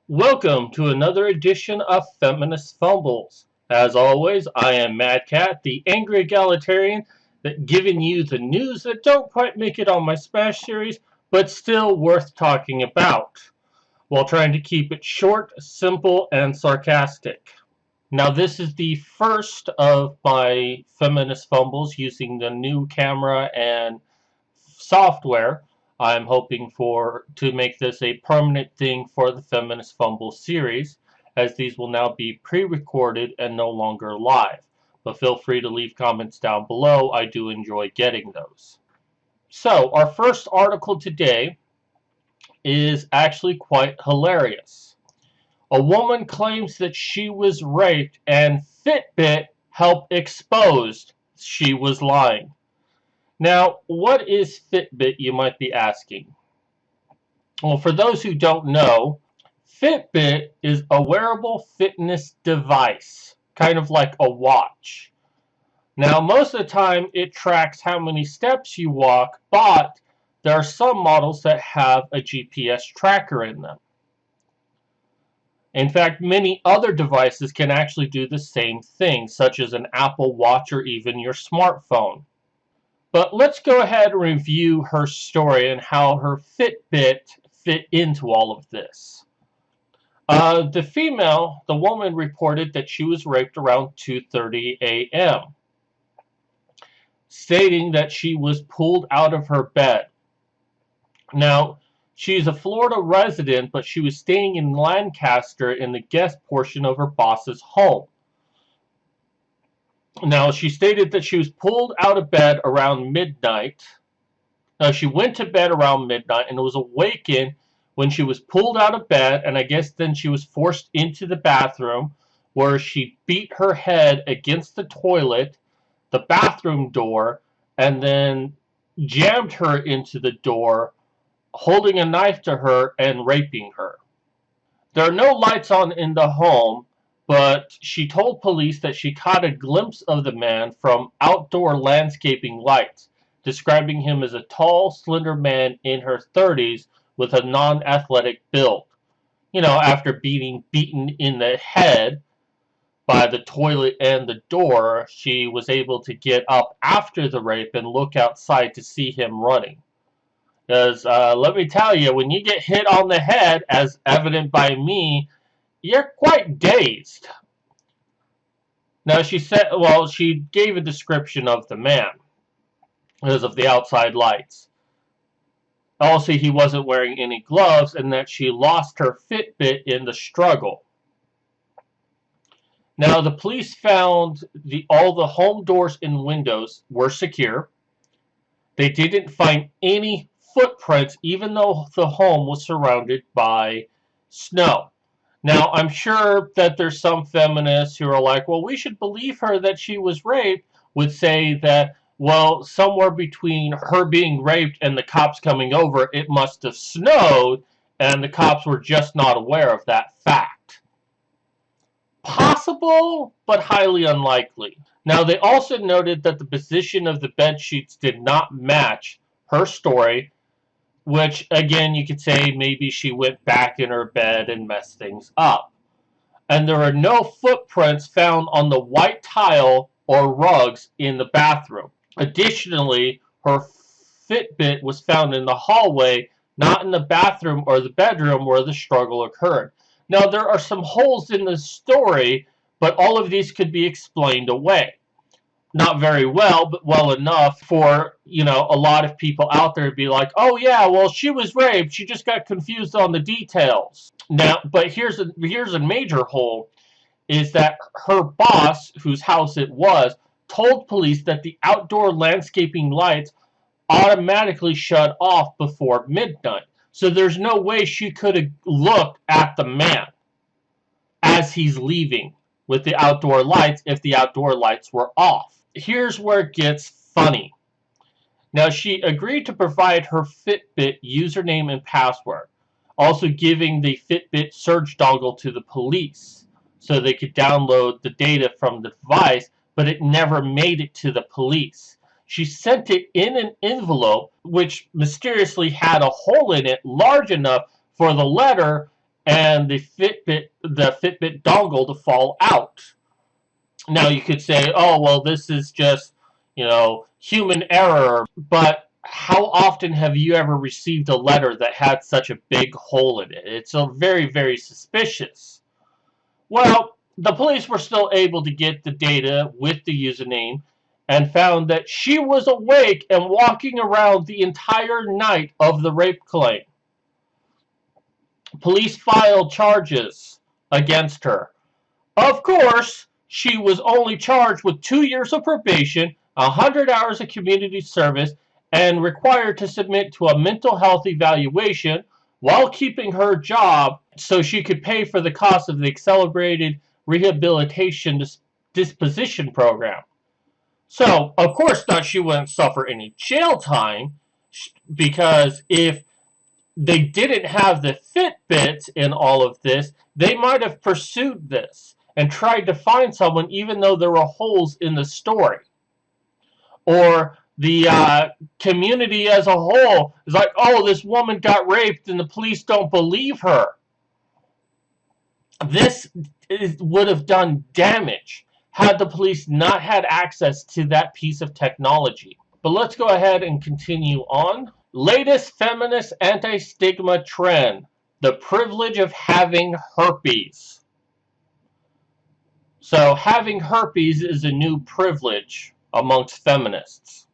Welcome to another edition of Feminist Fumbles. As always, I am Mad Cat, the angry egalitarian, that giving you the news that don't quite make it on my Smash series, but still worth talking about, while trying to keep it short, simple, and sarcastic. Now, this is the first of my Feminist Fumbles using the new camera and software. I'm hoping to make this a permanent thing for the Feminist Fumble series, as these will now be pre-recorded and no longer live. But feel free to leave comments down below. I do enjoy getting those. So, our first article today is actually quite hilarious. A woman claims that she was raped and Fitbit helped expose she was lying. Now, what is Fitbit, you might be asking? Well, for those who don't know, Fitbit is a wearable fitness device, kind of like a watch. Now, most of the time, it tracks how many steps you walk, but there are some models that have a GPS tracker in them. In fact, many other devices can actually do the same thing, such as an Apple Watch or even your smartphone. But let's go ahead and review her story and how her Fitbit fit into all of this. The woman reported that she was raped around 2:30 a.m., stating that she was pulled out of her bed. Now, she's a Florida resident, but she was staying in Lancaster in the guest portion of her boss's home. Now, she stated that she was pulled out of bed around midnight. Now, she went to bed around midnight and was awakened when she was pulled out of bed, and I guess then she was forced into the bathroom, where she beat her head against the toilet, the bathroom door, and then jammed her into the door, holding a knife to her and raping her. There are no lights on in the home, but she told police that she caught a glimpse of the man from outdoor landscaping lights, describing him as a tall, slender man in her 30s with a non-athletic build. You know, after being beaten in the head by the toilet and the door, she was able to get up after the rape and look outside to see him running. Because, let me tell you, when you get hit on the head, as evident by me, you're quite dazed. Now, she gave a description of the man because of the outside lights. Also, he wasn't wearing any gloves, and that she lost her Fitbit in the struggle. Now, the police found all the home doors and windows were secure. They didn't find any footprints, even though the home was surrounded by snow. Now, I'm sure that there's some feminists who are like, well, we should believe her that she was raped, would say that, well, somewhere between her being raped and the cops coming over, it must have snowed, and the cops were just not aware of that fact. Possible, but highly unlikely. Now, they also noted that the position of the bed sheets did not match her story, which, again, you could say maybe she went back in her bed and messed things up. And there are no footprints found on the white tile or rugs in the bathroom. Additionally, her Fitbit was found in the hallway, not in the bathroom or the bedroom where the struggle occurred. Now, there are some holes in the story, but all of these could be explained away. Not very well, but well enough for, a lot of people out there to be like, oh yeah, well, she was raped, she just got confused on the details. Now, but here's a major hole, is that her boss, whose house it was, told police that the outdoor landscaping lights automatically shut off before midnight. So there's no way she could have looked at the man as he's leaving with the outdoor lights if the outdoor lights were off. Here's where it gets funny. Now, she agreed to provide her Fitbit username and password. Also giving the Fitbit Surge dongle to the police so they could download the data from the device, but it never made it to the police. She sent it in an envelope which mysteriously had a hole in it large enough for the letter and the Fitbit dongle to fall out. Now you could say, oh, well, this is just, human error. But how often have you ever received a letter that had such a big hole in it? It's a very, very suspicious. Well, the police were still able to get the data with the username and found that she was awake and walking around the entire night of the rape claim. Police filed charges against her. Of course, she was only charged with 2 years of probation, 100 hours of community service, and required to submit to a mental health evaluation while keeping her job so she could pay for the cost of the accelerated rehabilitation disposition program. So, of course not, she wouldn't suffer any jail time, because if they didn't have the Fitbits in all of this, they might have pursued this and tried to find someone even though there were holes in the story. Or the community as a whole is like, oh, this woman got raped and the police don't believe her. This would have done damage had the police not had access to that piece of technology. But let's go ahead and continue on. Latest feminist anti-stigma trend: the privilege of having herpes. So having herpes is a new privilege amongst feminists.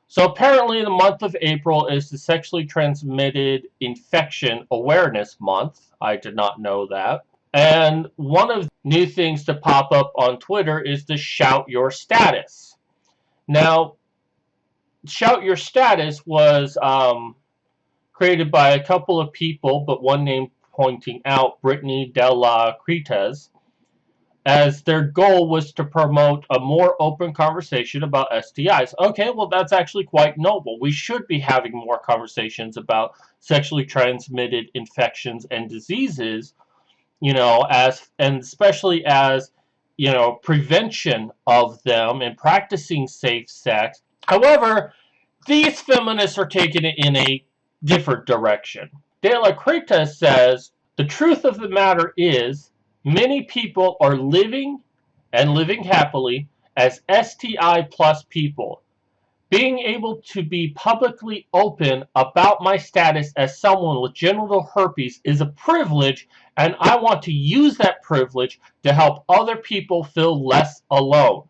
So apparently the month of April is the Sexually Transmitted Infection Awareness Month. I did not know that. And one of the new things to pop up on Twitter is the Shout Your Status. Now, Shout Your Status was created by a couple of people, but one name pointing out, Brittany Della Cretes, as their goal was to promote a more open conversation about STIs. Okay, well, that's actually quite noble. We should be having more conversations about sexually transmitted infections and diseases, and especially as, prevention of them and practicing safe sex. However, these feminists are taking it in a different direction. De La Cretas says, the truth of the matter is, many people are living happily as STI plus people. Being able to be publicly open about my status as someone with genital herpes is a privilege, and I want to use that privilege to help other people feel less alone.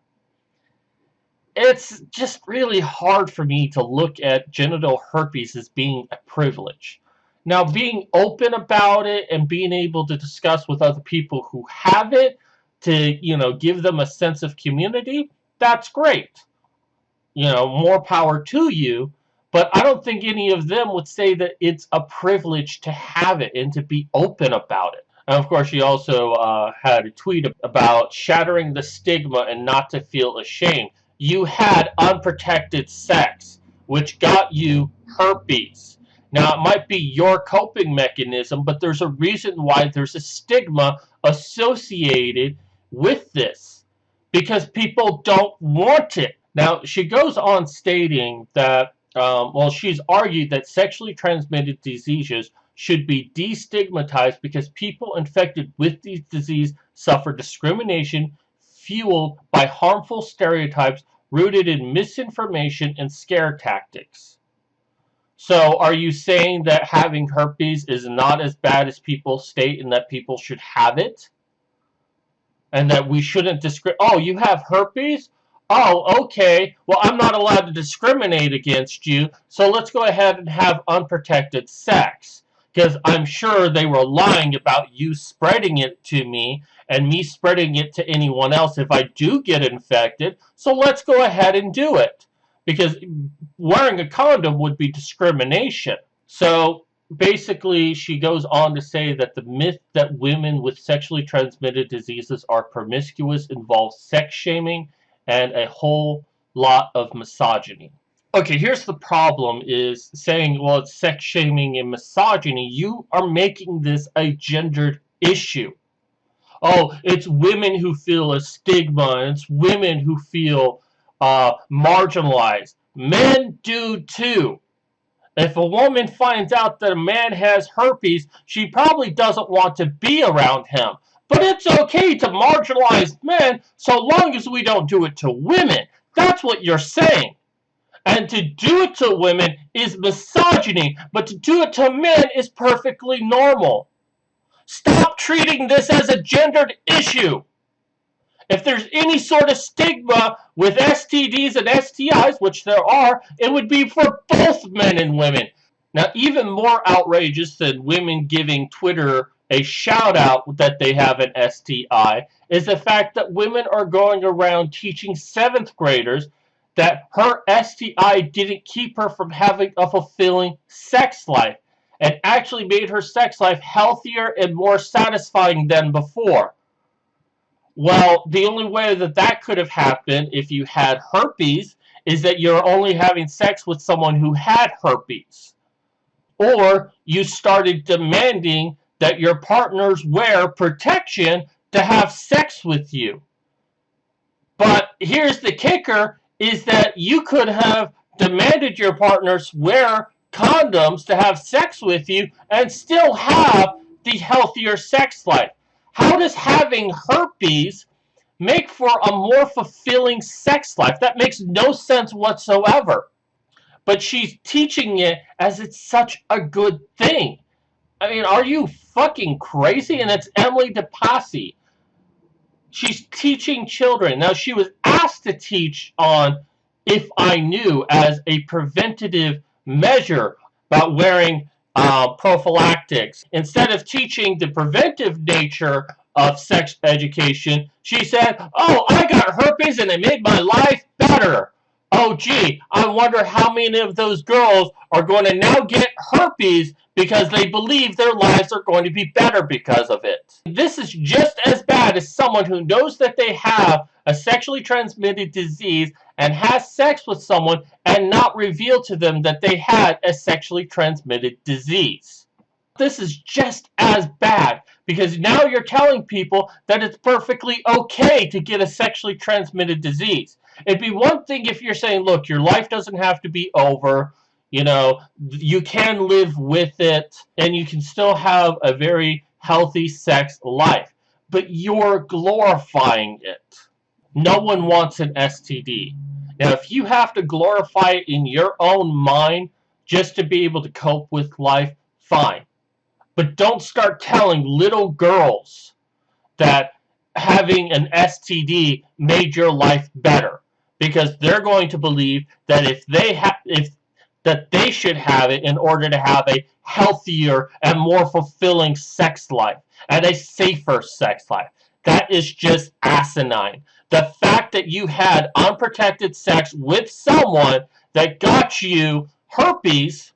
It's just really hard for me to look at genital herpes as being a privilege. Now, being open about it and being able to discuss with other people who have it to, give them a sense of community, that's great. More power to you. But I don't think any of them would say that it's a privilege to have it and to be open about it. And of course, she also had a tweet about shattering the stigma and not to feel ashamed. You had unprotected sex, which got you herpes. Now, it might be your coping mechanism, but there's a reason why there's a stigma associated with this, because people don't want it. Now, she goes on stating that, she's argued that sexually transmitted diseases should be destigmatized because people infected with these diseases suffer discrimination fueled by harmful stereotypes rooted in misinformation and scare tactics. So are you saying that having herpes is not as bad as people state and that people should have it? And that we shouldn't discriminate? Oh, you have herpes? Oh, okay. Well, I'm not allowed to discriminate against you, so let's go ahead and have unprotected sex. Because I'm sure they were lying about you spreading it to me and me spreading it to anyone else if I do get infected. So let's go ahead and do it. Because wearing a condom would be discrimination. So basically, she goes on to say that the myth that women with sexually transmitted diseases are promiscuous involves sex shaming and a whole lot of misogyny. Okay, here's the problem is saying, well, it's sex shaming and misogyny. You are making this a gendered issue. Oh, it's women who feel a stigma, and it's women who feel marginalized. Men do too. If a woman finds out that a man has herpes, she probably doesn't want to be around him. But it's okay to marginalize men so long as we don't do it to women. That's what you're saying. And to do it to women is misogyny, but to do it to men is perfectly normal. Stop treating this as a gendered issue. If there's any sort of stigma with STDs and STIs, which there are, it would be for both men and women. Now, even more outrageous than women giving Twitter a shout out that they have an STI is the fact that women are going around teaching 7th graders that her STI didn't keep her from having a fulfilling sex life and actually made her sex life healthier and more satisfying than before. Well, the only way that that could have happened if you had herpes is that you're only having sex with someone who had herpes. Or you started demanding that your partners wear protection to have sex with you. But here's the kicker is that you could have demanded your partners wear condoms to have sex with you and still have the healthier sex life. How does having herpes make for a more fulfilling sex life? That makes no sense whatsoever. But she's teaching it as it's such a good thing. I mean, are you fucking crazy? And it's Emily DePassy. She's teaching children. Now, she was asked to teach on If I Knew as a preventative measure about wearing prophylactics. Instead of teaching the preventive nature of sex education, she said, oh, I got herpes and it made my life better. Oh, gee, I wonder how many of those girls are going to now get herpes because they believe their lives are going to be better because of it. This is just as bad as someone who knows that they have a sexually transmitted disease and has sex with someone and not reveal to them that they had a sexually transmitted disease. This is just as bad because now you're telling people that it's perfectly okay to get a sexually transmitted disease. It'd be one thing if you're saying, look, your life doesn't have to be over. You know, you can live with it and you can still have a very healthy sex life. But you're glorifying it. No one wants an STD. Now, if you have to glorify it in your own mind just to be able to cope with life, fine. But don't start telling little girls that having an STD made your life better, because they're going to believe that that they should have it in order to have a healthier and more fulfilling sex life and a safer sex life. That is just asinine. The fact that you had unprotected sex with someone that got you herpes,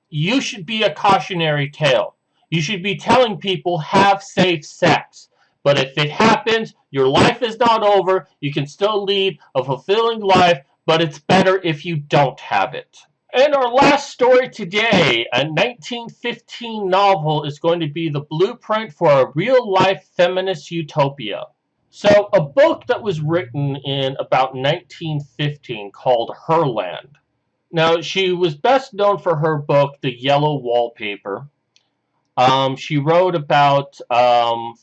you should be a cautionary tale. You should be telling people have safe sex. But if it happens, your life is not over. You can still lead a fulfilling life, but it's better if you don't have it. And our last story today, a 1915 novel, is going to be the blueprint for a real-life feminist utopia. So, a book that was written in about 1915 called Herland. Now, she was best known for her book, The Yellow Wallpaper. She wrote about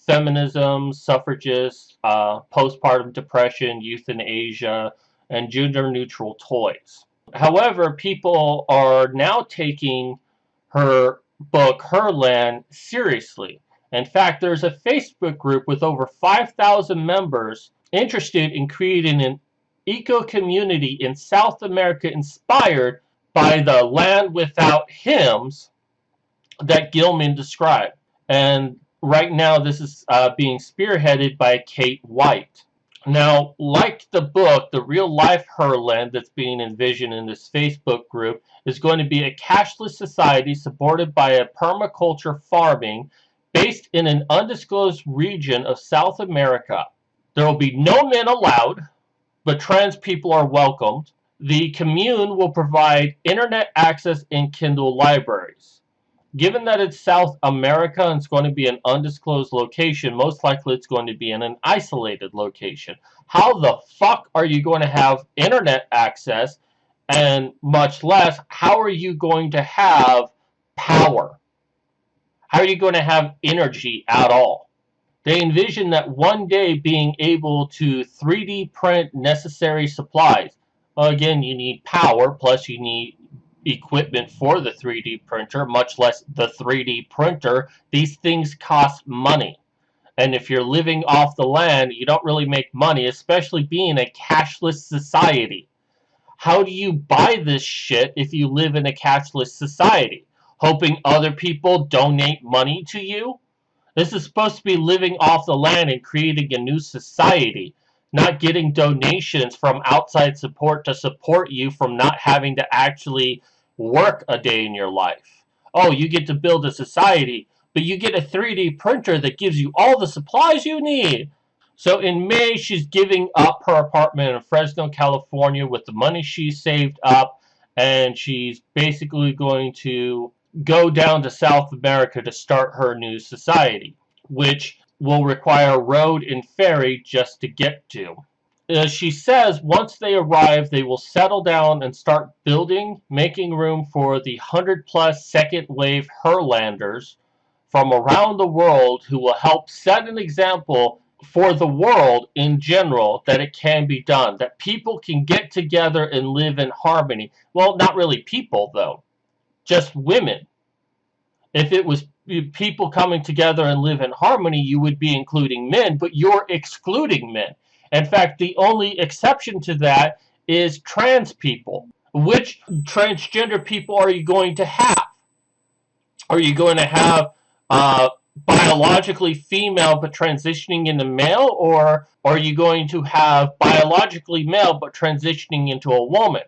feminism, suffragists, postpartum depression, euthanasia, and gender-neutral toys. However, people are now taking her book, Herland, seriously. In fact, there's a Facebook group with over 5,000 members interested in creating an eco-community in South America inspired by the Land Without Hymns that Gilman described. And right now this is being spearheaded by Kate White. Now, like the book, the real-life Herland that's being envisioned in this Facebook group is going to be a cashless society supported by a permaculture farming based in an undisclosed region of South America. There will be no men allowed, but trans people are welcomed. The commune will provide internet access and Kindle libraries. Given that it's South America and it's going to be an undisclosed location, most likely it's going to be in an isolated location. How the fuck are you going to have internet access, and much less, how are you going to have power? How are you going to have energy at all? They envision that one day being able to 3D print necessary supplies. Well, again, you need power, plus you need equipment for the 3D printer, much less the 3D printer. These things cost money. And if you're living off the land, you don't really make money, especially being a cashless society. How do you buy this shit if you live in a cashless society? Hoping other people donate money to you? This is supposed to be living off the land and creating a new society, not getting donations from outside support to support you from not having to actually work a day in your life. Oh, you get to build a society, but you get a 3D printer that gives you all the supplies you need. So in May, she's giving up her apartment in Fresno, California with the money she saved up, and she's basically going to go down to South America to start her new society, which will require a road and ferry just to get to. As she says, once they arrive, they will settle down and start building, making room for the 100-plus second wave Herlanders from around the world who will help set an example for the world in general that it can be done, that people can get together and live in harmony. Well, not really people, though, just women. If it was people coming together and live in harmony, you would be including men, but you're excluding men. In fact, the only exception to that is trans people. Which transgender people are you going to have? Are you going to have biologically female but transitioning into male, or are you going to have biologically male but transitioning into a woman?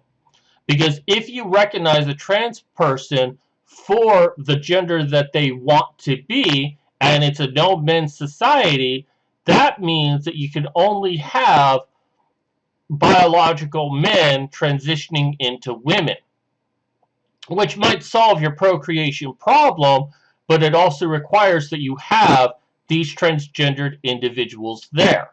Because if you recognize a trans person for the gender that they want to be, and it's a no men society, that means that you can only have biological men transitioning into women, which might solve your procreation problem, but it also requires that you have these transgendered individuals there.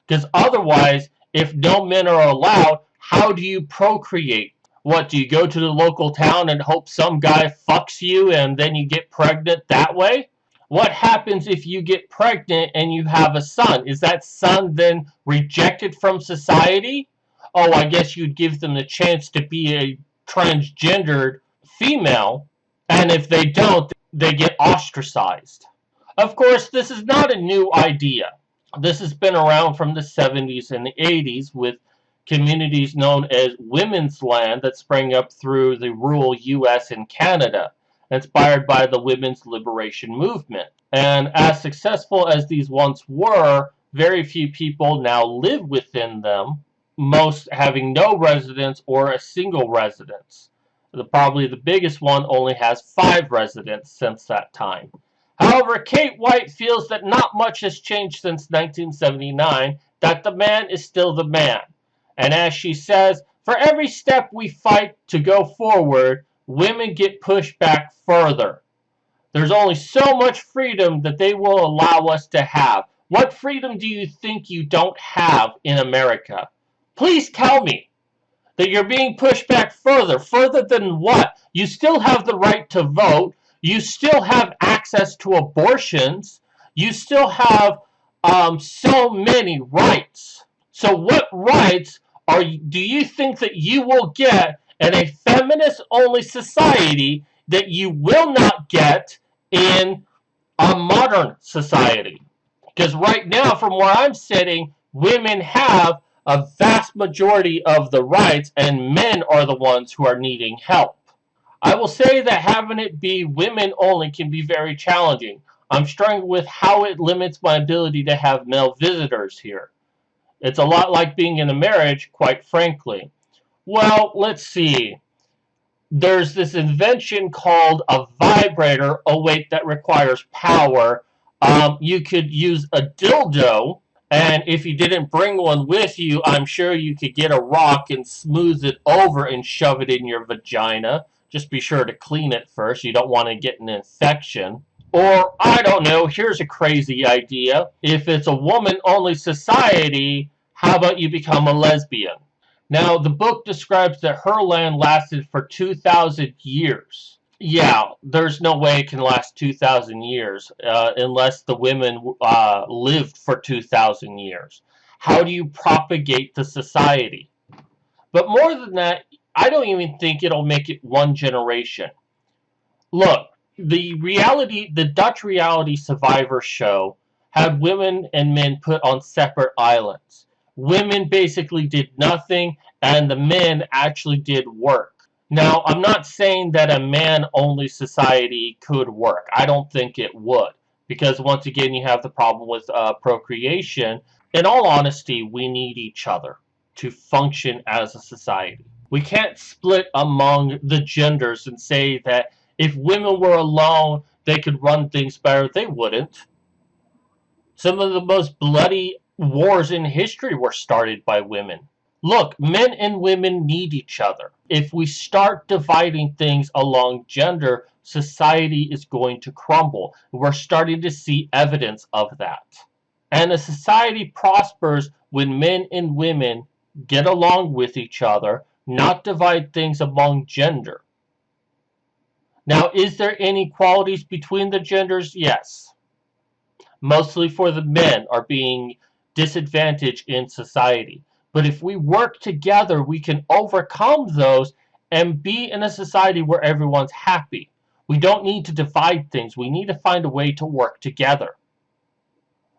Because otherwise, if no men are allowed, how do you procreate? What, do you go to the local town and hope some guy fucks you and then you get pregnant that way? What happens if you get pregnant and you have a son? Is that son then rejected from society? Oh, I guess you'd give them the chance to be a transgendered female, and if they don't, they get ostracized. Of course, this is not a new idea. This has been around from the 70s and the 80s with communities known as women's land that sprang up through the rural US and Canada, inspired by the women's liberation movement. And as successful as these once were, very few people now live within them, most having no residence or a single residence. Probably the biggest one only has 5 residents since that time. However, Kate White feels that not much has changed since 1979, that the man is still the man. And as she says, for every step we fight to go forward, women get pushed back further. There's only so much freedom that they will allow us to have. What freedom do you think you don't have in America? Please tell me that you're being pushed back further. Further than what? You still have the right to vote. You still have access to abortions. You still have so many rights. So what rights do you think that you will get in a feminist-only society that you will not get in a modern society? Because right now, from where I'm sitting, women have a vast majority of the rights, and men are the ones who are needing help. I will say that having it be women only can be very challenging. I'm struggling with how it limits my ability to have male visitors here. It's a lot like being in a marriage, quite frankly. Well, let's see. There's this invention called a vibrator. Oh, wait, that requires power. You could use a dildo, And if you didn't bring one with you, I'm sure you could get a rock and smooth it over and shove it in your vagina. Just be sure to clean it first. You don't want to get an infection. Or, I don't know, here's a crazy idea. If it's a woman-only society, how about you become a lesbian? Now, the book describes that her land lasted for 2,000 years. Yeah, there's no way it can last 2,000 years unless the women lived for 2,000 years. How do you propagate the society? But more than that, I don't even think it'll make it one generation. Look, the Dutch reality Survivor show had women and men put on separate islands. Women basically did nothing, and the men actually did work. Now, I'm not saying that a man-only society could work. I don't think it would, because once again, you have the problem with procreation. In all honesty, we need each other to function as a society. We can't split among the genders and say that if women were alone, they could run things better. They wouldn't. Some of the most bloody wars in history were started by women. Look, men and women need each other. If we start dividing things along gender, society is going to crumble. We're starting to see evidence of that. And a society prospers when men and women get along with each other, not divide things among gender. Now, is there inequalities between the genders? Yes. Mostly for the men are being disadvantaged in society. But if we work together, we can overcome those and be in a society where everyone's happy. We don't need to divide things. We need to find a way to work together.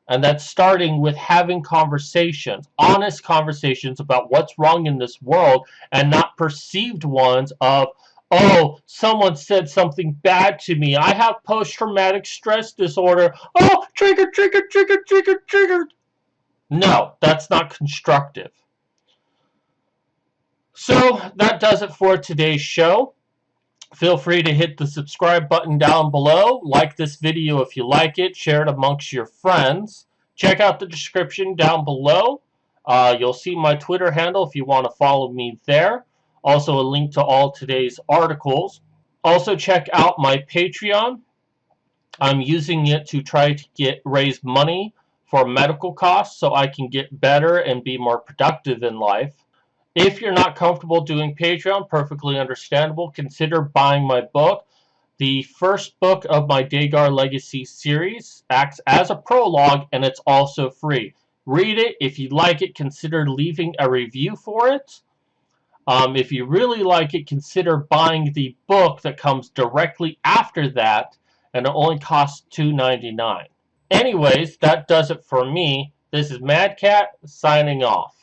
And that's starting with having conversations, honest conversations about what's wrong in this world and not perceived ones of, oh, someone said something bad to me. I have post-traumatic stress disorder. Oh, trigger, trigger, trigger, trigger, trigger. No, that's not constructive. So that does it for today's show. Feel free to hit the subscribe button down below. Like this video if you like it. Share it amongst your friends. Check out the description down below. You'll see my Twitter handle if you want to follow me there. Also a link to all today's articles. Also check out my Patreon. I'm using it to try to raise money for medical costs so I can get better and be more productive in life. If you're not comfortable doing Patreon, perfectly understandable, consider buying my book. The first book of my Dagar Legacy series acts as a prologue, and it's also free. Read it. If you like it, consider leaving a review for it. If you really like it, consider buying the book that comes directly after that, and it only costs $2.99. Anyways, that does it for me. This is Mad Cat signing off.